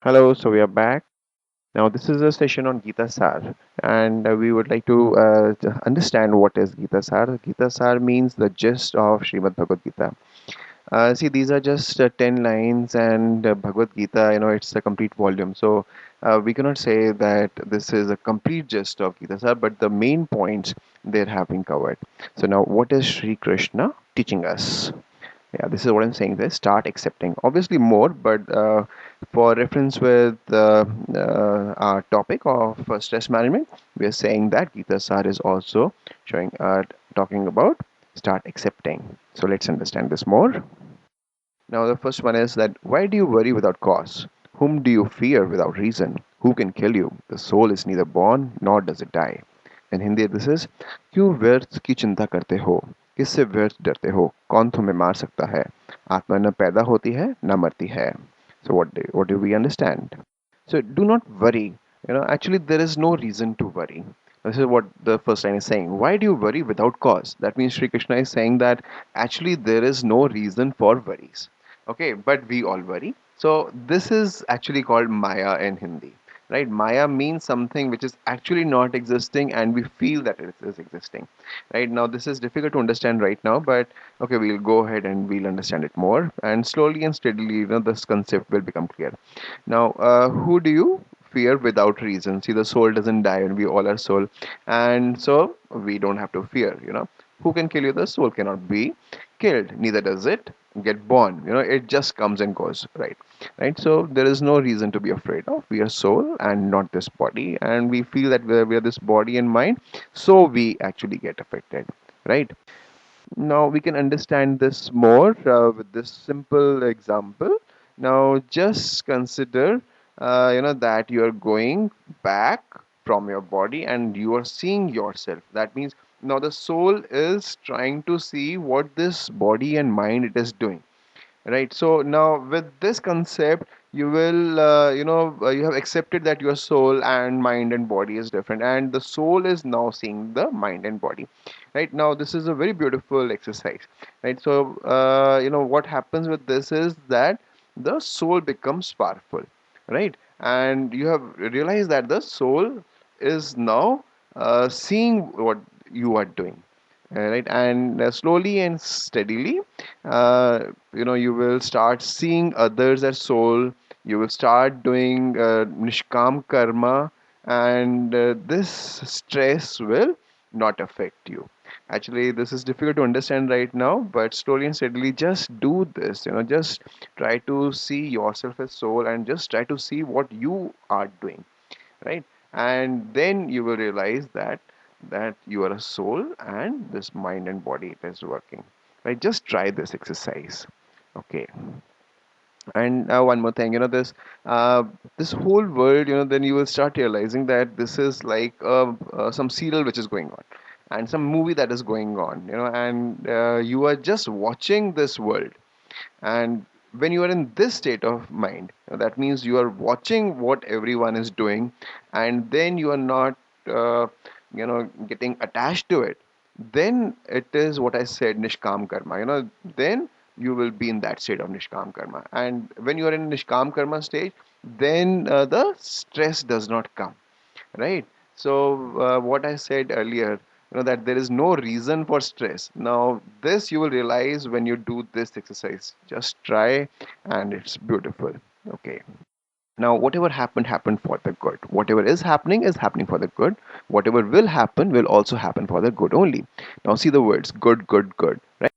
Hello, so we are back. Now, this is a session on Geeta Saar, and we would like to understand what is Geeta Saar. Geeta Saar means the gist of Srimad Bhagavad Gita. See, these are just 10 lines, and Bhagavad Gita, it's a complete volume. So, we cannot say that this is a complete gist of Geeta Saar, but the main points there have been covered. So, now what is Sri Krishna teaching us? Yeah, this is what I'm saying there. Start accepting. Obviously, more, but for reference with our topic of stress management, we are saying that Geeta Sar is also showing, talking about start accepting. So let's understand this more. Now, the first one is that why do you worry without cause? Whom do you fear without reason? Who can kill you? The soul is neither born nor does it die. In Hindi, this is क्यों व्यर्थ की चिंता करते हो किससे व्यर्थ डरते हो कौन तुम्हें मार सकता है आत्मा न पैदा होती है न मरती है So what do we understand? So do not worry. Actually, there is no reason to worry. This is what the first line is saying. Why do you worry without cause? That means Sri Krishna is saying that actually there is no reason for worries. Okay, but we all worry. So this is actually called Maya in Hindi. Right? Maya means something which is actually not existing and we feel that it is existing. Right? Now this is difficult to understand right now, but okay, we'll go ahead and we'll understand it more. And slowly and steadily, this concept will become clear. Now, who do you fear without reason? See, the soul doesn't die, and we all are soul, and so we don't have to fear. Who can kill you? The soul cannot be killed. Neither does it get born. It just comes and goes. Right, right. So there is no reason to be afraid of. We are soul and not this body, and we feel that we are this body and mind, so we actually get affected. Right. Now we can understand this more with this simple example. Now just consider, that you are going back from your body and you are seeing yourself. That means now the soul is trying to see what this body and mind it is doing. Right. So now with this concept, you will, you have accepted that your soul and mind and body is different, and the soul is now seeing the mind and body. Right. Now this is a very beautiful exercise. Right. So, what happens with this is that the soul becomes powerful. Right. And you have realized that the soul is now seeing what you are doing. Right. And slowly and steadily, you will start seeing others as soul. You will start doing nishkam karma, and this stress will not affect you. Actually, this is difficult to understand right now, but slowly and steadily, just do this. Just try to see yourself as soul, and just try to see what you are doing, right? And then you will realize that you are a soul and this mind and body it is working, right? Just try this exercise. Okay. And one more thing, this whole world, then you will start realizing that this is like some serial which is going on and some movie that is going on, and you are just watching this world. And when you are in this state of mind, that means you are watching what everyone is doing, and then you are not, getting attached to it. Then it is what I said, nishkam karma. Then you will be in that state of nishkam karma. And when you are in nishkam karma stage, then the stress does not come, right? So what I said earlier, that there is no reason for stress. Now this you will realize when you do this exercise. Just try, and it's beautiful. Okay. Now whatever happened for the good. Whatever is happening for the good. Whatever will happen will also happen for the good only. Now see the words good, good, good, right?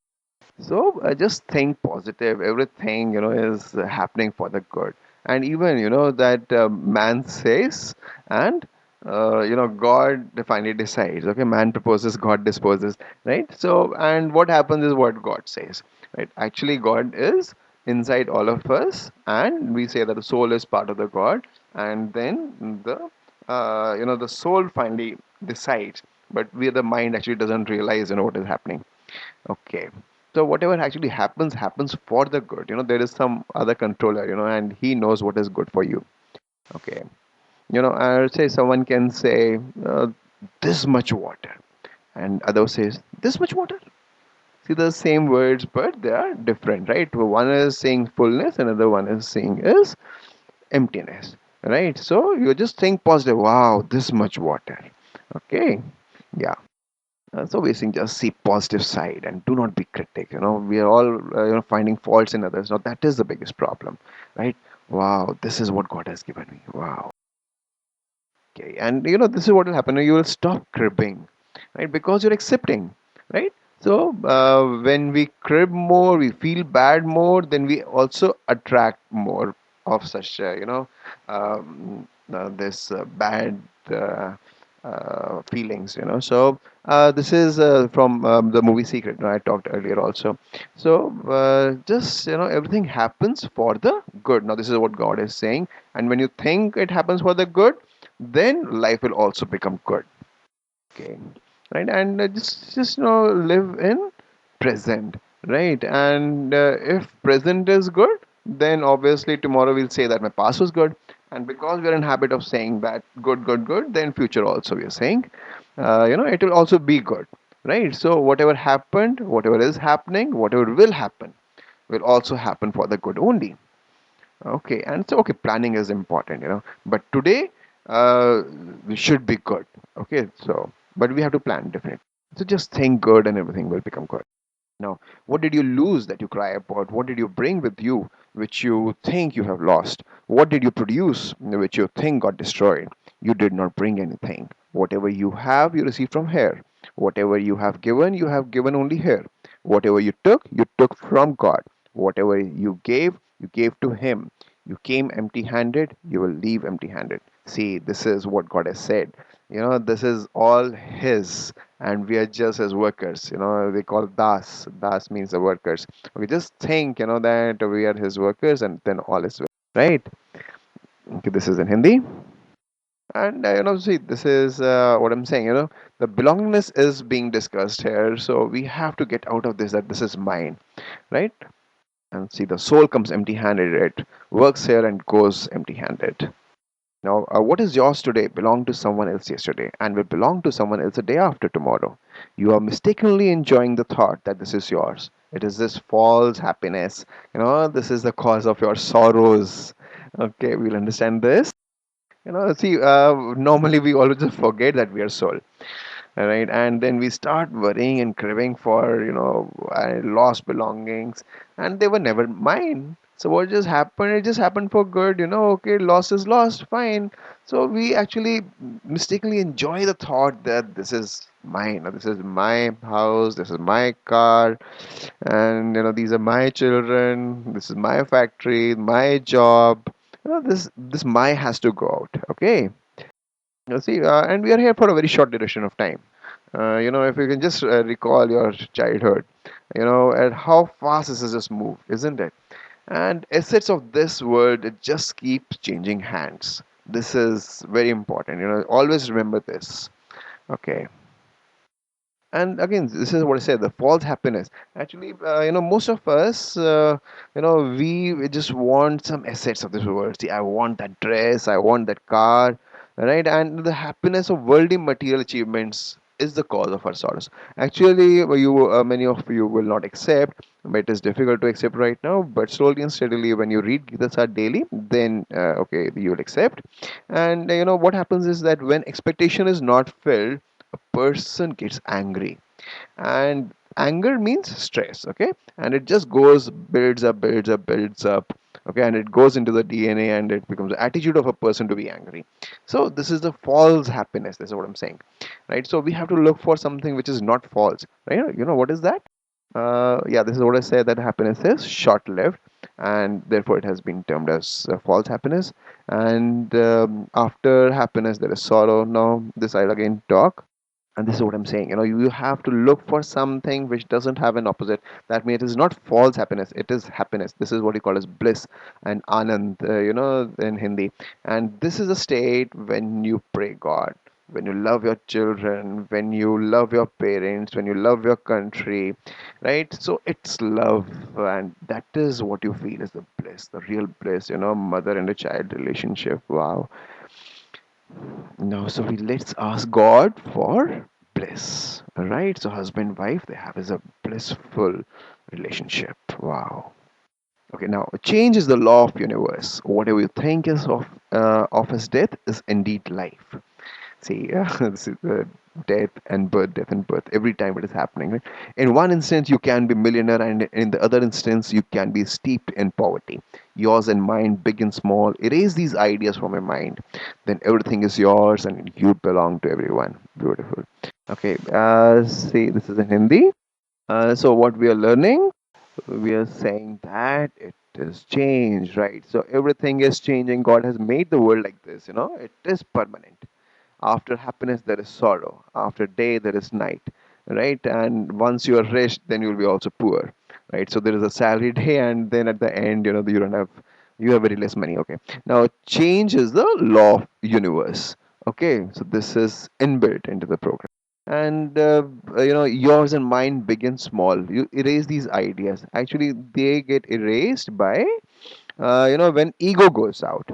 So just think positive. Everything is happening for the good, and even that man says, and God finally decides. Okay, man proposes, God disposes, right? So, and what happens is what God says, right? Actually, God is inside all of us, and we say that the soul is part of the God, and then the soul finally decides, but the mind actually doesn't realize what is happening. Okay. So whatever actually happens for the good. There is some other controller, and he knows what is good for you. Okay. I would say someone can say this much water, and other says this much water. See the same words, but they are different, right? One is saying fullness, another one is saying is emptiness, right? So you just think positive. Wow, this much water. Okay, yeah. So we're saying just see positive side and do not be critic. We are all finding faults in others. Now that is the biggest problem, right? Wow, this is what God has given me. Wow. Okay, and this is what will happen. You will stop cribbing, right? Because you're accepting, right? So when we crib more, we feel bad more, then we also attract more of such, this bad feelings. So this is from the movie Secret. I talked earlier also. So just everything happens for the good. Now this is what God is saying, and when you think it happens for the good, then life will also become good. Okay, right? And just live in present, right? And if present is good, then obviously tomorrow we'll say that my past was good, and because we're in habit of saying that good, good, good, then future also we are saying, it will also be good, right? So whatever happened, whatever is happening, whatever will happen, will also happen for the good only. Okay, and so okay, planning is important, but today we should be good. Okay, so but we have to plan definitely. So just think good, and everything will become good. Now, what did you lose that you cry about? What did you bring with you which you think you have lost? What did you produce which you think got destroyed? You did not bring anything. Whatever you have, you received from here. Whatever you have given only here. Whatever you took from God. Whatever you gave to Him. You came empty handed, you will leave empty handed. See, this is what God has said. This is all His, and we are just as workers. They call das. Das means the workers. Okay, just think, that we are His workers, and then all is well, right? Okay, this is in Hindi. And see, this is what I'm saying. The belongingness is being discussed here, so we have to get out of this that this is mine, right? And see, the soul comes empty-handed. It works here and goes empty-handed. Now, what is yours today belonged to someone else yesterday and will belong to someone else the day after tomorrow. You are mistakenly enjoying the thought that this is yours. It is this false happiness. This is the cause of your sorrows. Okay, we'll understand this. See, normally we always just forget that we are soul, right? And then we start worrying and craving for lost belongings, and they were never mine. So what just happened, it just happened for good. Okay, loss is lost, fine. So we actually mistakenly enjoy the thought that this is mine, or this is my house, this is my car, and these are my children, this is my factory, my job. This my has to go out. Okay. See, and we are here for a very short duration of time. If you can just recall your childhood, and how fast this has just moved, isn't it? And assets of this world, it just keeps changing hands. This is very important. Always remember this. Okay. And again, this is what I said, the false happiness. Actually, most of us, we just want some assets of this world. See, I want that dress, I want that car, right? And the happiness of worldly material achievements is the cause of our sorrows. Actually, many of you will not accept, but it is difficult to accept right now. But slowly and steadily, when you read Gita Saar daily, then okay, you will accept. And what happens is that when expectation is not filled, a person gets angry, and anger means stress. Okay, and it just goes builds up, builds up, builds up. Okay, and it goes into the DNA, and it becomes the attitude of a person to be angry. So this is the false happiness. This is what I'm saying, right? So we have to look for something which is not false, right? What is that? Yeah, this is what I say, that happiness is short lived, and therefore it has been termed as false happiness. And after happiness there is sorrow. Now this I'll again talk. And this is what I'm saying. You have to look for something which doesn't have an opposite. That means it is not false happiness, it is happiness. This is what we call as bliss and anand, in Hindi. And this is a state when you pray God, when you love your children, when you love your parents, when you love your country, right? So it's love, and that is what you feel is the bliss, the real bliss. Mother and a child relationship. Wow. No, so let's ask God for bliss. Right? So husband wife they have is a blissful relationship. Wow. Okay, now change is the law of universe. Whatever you think is of his death is indeed life. See, this is the death and birth. Every time it is happening. Right? In one instance, you can be millionaire, and in the other instance, you can be steeped in poverty. Yours and mine, big and small. Erase these ideas from your mind. Then everything is yours, and you belong to everyone. Beautiful. Okay. See, this is in Hindi. So what we are learning, we are saying that it is change, right? So everything is changing. God has made the world like this. It is permanent. After happiness, there is sorrow. After day, there is night, right? And once you are rich, then you'll be also poor, right? So there is a salary day, and then at the end, you have very less money. Okay. Now, change is the law of universe. Okay. So this is inbuilt into the program. And yours and mine begin small. You erase these ideas. Actually, they get erased by when ego goes out.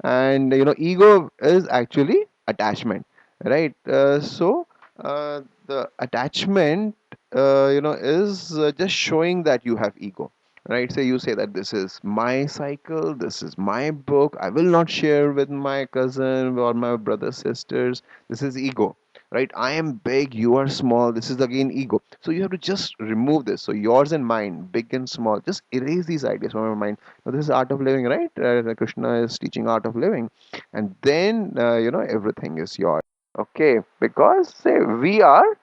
And ego is actually attachment, right? The attachment is just showing that you have ego, right? So you say that this is my cycle, this is my book, I will not share with my cousin or my brother sisters. This is ego, right? I am big, you are small. This is again ego. So you have to just remove this. So yours and mine, big and small, just erase these ideas from your mind. Now this is art of living, right? Krishna is teaching art of living, and then everything is yours. Okay, because say we are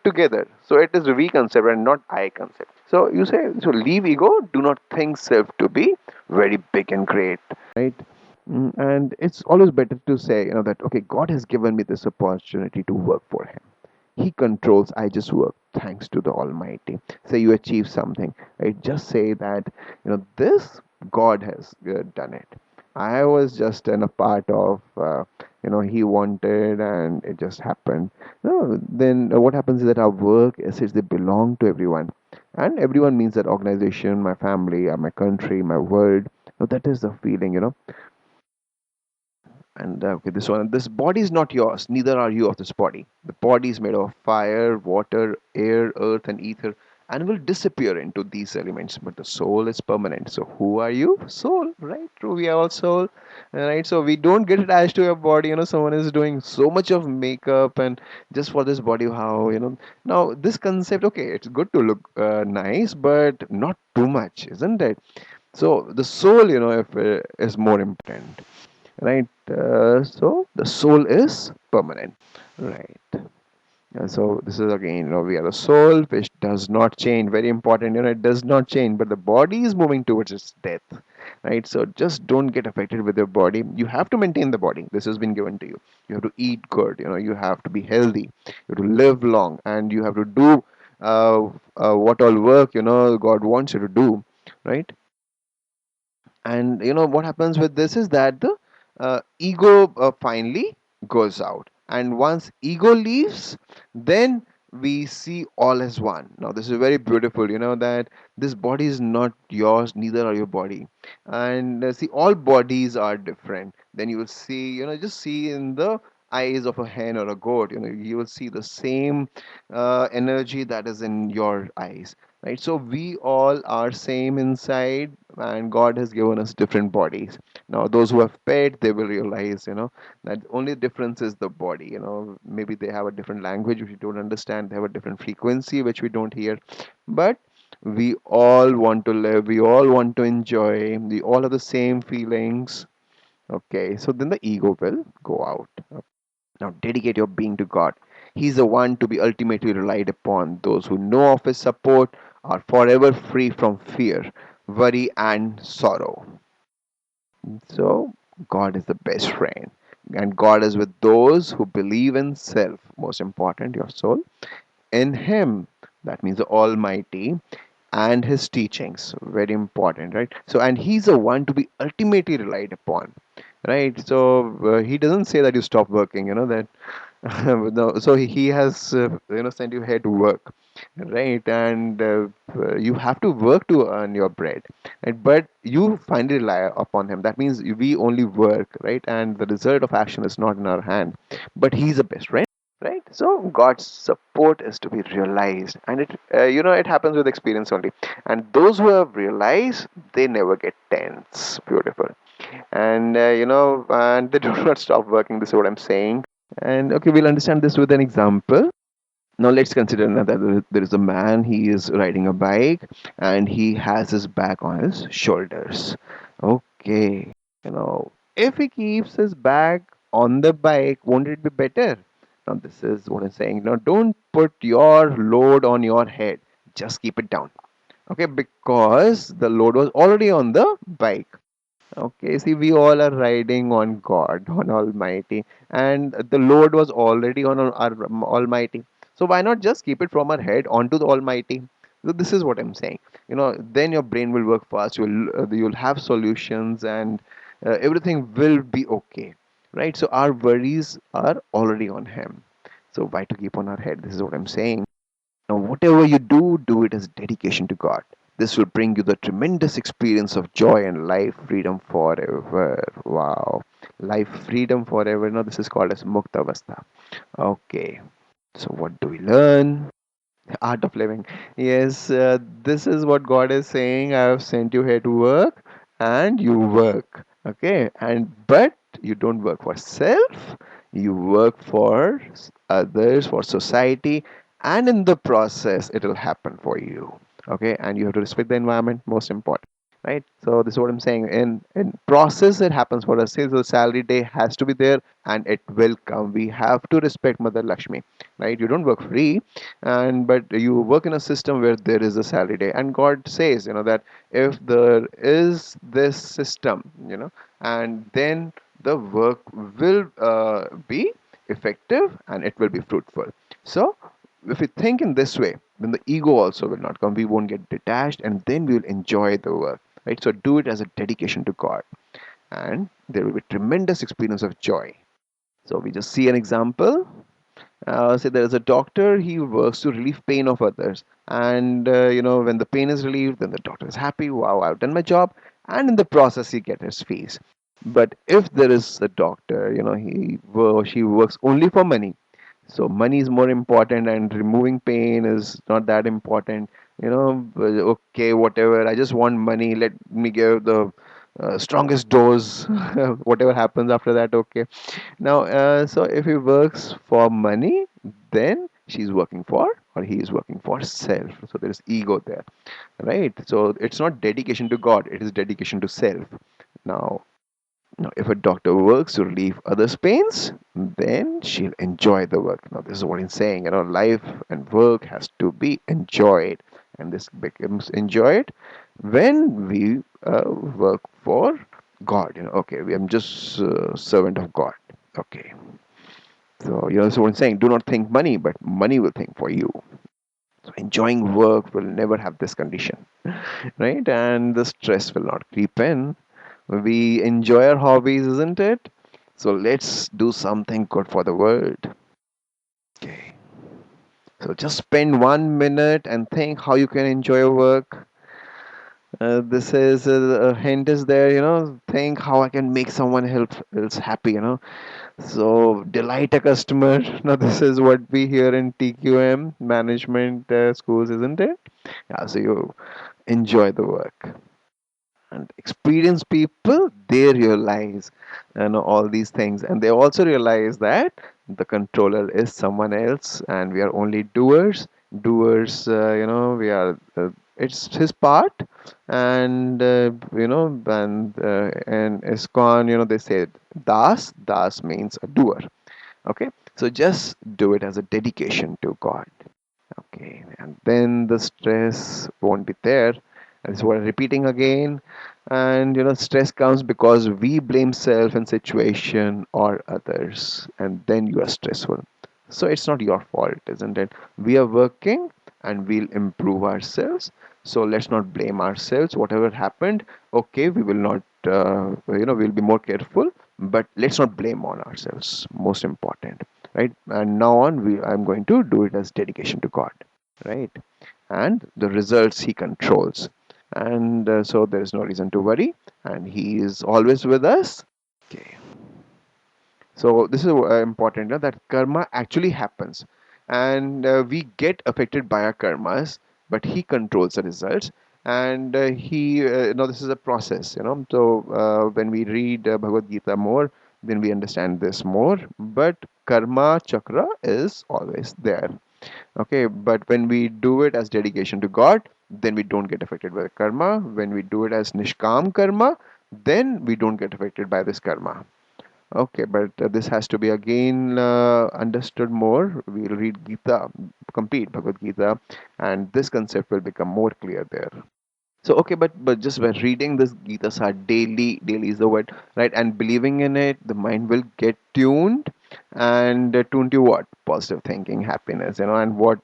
together. So it is we concept and not I concept. So you say, so leave ego. Do not think self to be very big and great, right? And it's always better to say, that okay, God has given me this opportunity to work for Him. He controls. I just work thanks to the Almighty. Say you achieve something, right? Just say that this God has done it. I was just in a part of He wanted and it just happened. No, then what happens is that our work assets they belong to everyone, and everyone means that organization, my family, my country, my world. Now, that is the feeling, and okay, this one, this body is not yours, neither are you of this body. The body is made of fire, water, air, earth, and ether, and will disappear into these elements. But the soul is permanent. So who are you? Soul, right? True, we are all soul, right? So we don't get attached to your body. Someone is doing so much of makeup and just for this body. How now this concept? Okay, it's good to look nice, but not too much, isn't it? So the soul, if is more important, right? So the soul is permanent, right? So this is again, we are a soul which does not change. Very important, it does not change, but the body is moving towards its death, right? So just don't get affected with your body. You have to maintain the body. This has been given to you. You have to eat good. You have to be healthy. You have to live long, and you have to do what all work God wants you to do, right? And what happens with this is that the ego finally goes out, and once ego leaves, then we see all as one. Now this is very beautiful, that this body is not yours, neither are your body. And see, all bodies are different. Then you will see, just see in the eyes of a hen or a goat, you will see the same energy that is in your eyes, right? So we all are same inside, and God has given us different bodies. Now those who have pet, they will realize that only difference is the body. Maybe they have a different language which we don't understand, they have a different frequency which we don't hear, but we all want to live, we all want to enjoy, we all have the same feelings. Okay, so then the ego will go out. Now dedicate your being to God. He's the one to be ultimately relied upon. Those who know of His support are forever free from fear, worry, and sorrow. So, God is the best friend. And God is with those who believe in self. Most important, your soul. In Him, that means the Almighty, and His teachings. Very important, right? So, and He's the one to be ultimately relied upon, right? So, He doesn't say that you stop working, that no, so he has sent you here to work, right? And you have to work to earn your bread, right? But you finally rely upon Him. That means we only work, right? And the result of action is not in our hand, but He's the best, right? right? So God's support is to be realized, and it happens with experience only. And those who have realized, they never get tense. Beautiful. And and they do not stop working. This is what I'm saying. And okay, we'll understand this with an example. Now let's consider now that there is a man. He is riding a bike, and he has his bag on his shoulders. Okay, if he keeps his bag on the bike, won't it be better? Now this is what I'm saying. Now don't put your load on your head. Just keep it down. Okay, because the load was already on the bike. Okay, see, we all are riding on God, on Almighty, and the load was already on our Almighty. So why not just keep it from our head onto the Almighty? So this is what I'm saying. Then your brain will work fast. You'll have solutions, and everything will be okay, right? So our worries are already on Him. So why to keep on our head? This is what I'm saying. Now, whatever you do, do it as dedication to God. This will bring you the tremendous experience of joy and life freedom forever. Wow. Life freedom forever. Now, this is called as Muktavastha. Okay. So, what do we learn? Art of living. Yes, this is what God is saying. I have sent you here to work, and you work. Okay, but you don't work for self. You work for others, for society, and in the process, it will happen for you. Okay, and you have to respect the environment. Most important, right? So this is what I'm saying. In process, it happens for us. Say the salary day has to be there, and it will come. We have to respect Mother Lakshmi, right? You don't work free, and but you work in a system where there is a salary day. And God says, that if there is this system, and then the work will be effective, and it will be fruitful. So if we think in this way, then the ego also will not come. We won't get detached, and then we will enjoy the work, right? So do it as a dedication to God, and there will be tremendous experience of joy. So we just see an example. Say there is a doctor. He works to relieve pain of others, and when the pain is relieved, then the doctor is happy. Wow, I've done my job, and in the process, he gets his fees. But if there is a doctor, she works only for money. So money is more important, and removing pain is not that important. Okay, whatever. I just want money. Let me give the strongest dose. Whatever happens after that, okay. Now, so if he works for money, then she's working for, or he is working for self. So there is ego there, right? So it's not dedication to God, it is dedication to self. Now, if a doctor works to relieve others' pains, then she'll enjoy the work. Now, this is what he's saying. Life and work has to be enjoyed, and this becomes enjoyed when we work for God. Okay, I'm just servant of God. Okay, so so what I'm saying. Do not think money, but money will think for you. So enjoying work will never have this condition, right? And the stress will not creep in. We enjoy our hobbies, isn't it? So let's do something good for the world. Okay. So just spend 1 minute and think how you can enjoy your work. This is a hint is there, think how I can make someone else happy, So delight a customer. Now this is what we hear in TQM management schools, isn't it? Yeah, so you enjoy the work. And experienced people, they realize all these things, and they also realize that the controller is someone else, and we are only doers. We are it's his part. And and ISKCON, they say das means a doer. Okay, so just do it as a dedication to God. Okay, and then the stress won't be there. And so we're repeating again. And stress comes because we blame self and situation or others, and then you are stressful. So it's not your fault, isn't it? We are working, and we'll improve ourselves. So let's not blame ourselves. Whatever happened, okay, we will not, we'll be more careful, but let's not blame on ourselves. Most important, right? And now on, I'm going to do it as dedication to God, right? And the results He controls, and so there is no reason to worry, and He is always with us. Okay, So this is important, that karma actually happens, and we get affected by our karmas, but he controls the results, and he this is a process. So when we read Bhagavad Gita more, then we understand this more. But karma chakra is always there. Okay, but when we do it as dedication to God, then we don't get affected by the karma. When we do it as nishkam karma, then we don't get affected by this karma. Okay, but this has to be again understood more. We'll read Gita, complete Bhagavad Gita, and this concept will become more clear there. So okay, but just by reading this Gita Sar daily, daily is the word, right? And believing in it, the mind will get tuned, and tuned to what? Positive thinking, happiness, and what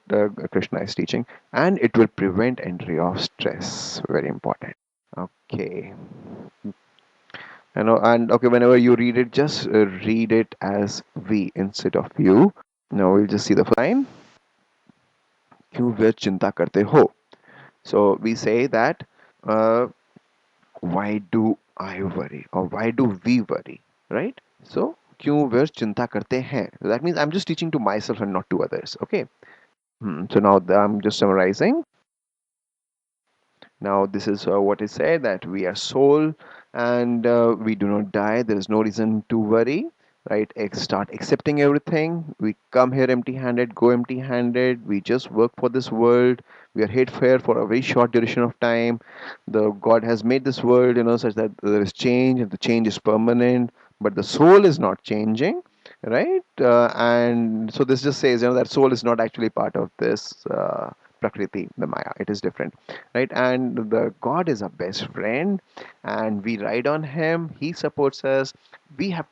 Krishna is teaching, and it will prevent entry of stress. Very important. Okay. And okay, whenever you read it, just read it as we instead of you. Now we'll just see the first line. क्यों वे चिंता करते हो? So we say that, uh, why do I worry, or why do we worry, right? So क्यों वे चिंता करते हैं? That means I'm just teaching to myself and not to others. Okay. So now I'm just summarizing. Now, this is what is said, that we are soul, and we do not die. There is no reason to worry, right? Start accepting everything. We come here empty handed, go empty handed. We just work for this world. We are here for a very short duration of time. The God has made this world, such that there is change, and the change is permanent, but the soul is not changing, right? And so this just says, that soul is not actually part of this Prakriti, the Maya. It is different, right? And the God is our best friend, and we ride on Him. He supports us. We have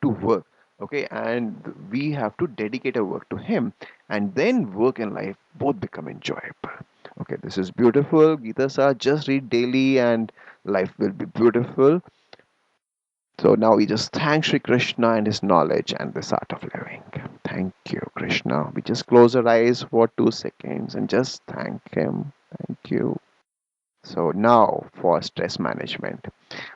to work, okay, and we have to dedicate our work to Him, and then work and life both become enjoyable. Okay, this is beautiful. Gita Sa, just read daily, and life will be beautiful. So now we just thank Sri Krishna and his knowledge and this art of living. Thank you, Krishna. We just close our eyes for 2 seconds and just thank him. Thank you. So now for stress management.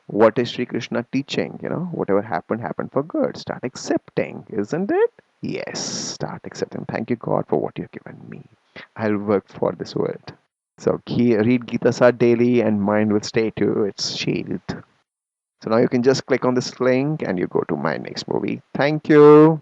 What is Sri Krishna teaching? Whatever happened, happened for good. Start accepting, isn't it? Yes, start accepting. Thank you, God, for what you've given me. I'll work for this world. So read Gita Sa daily and mind will stay to its shield. So now you can just click on this link and you go to my next movie. Thank you.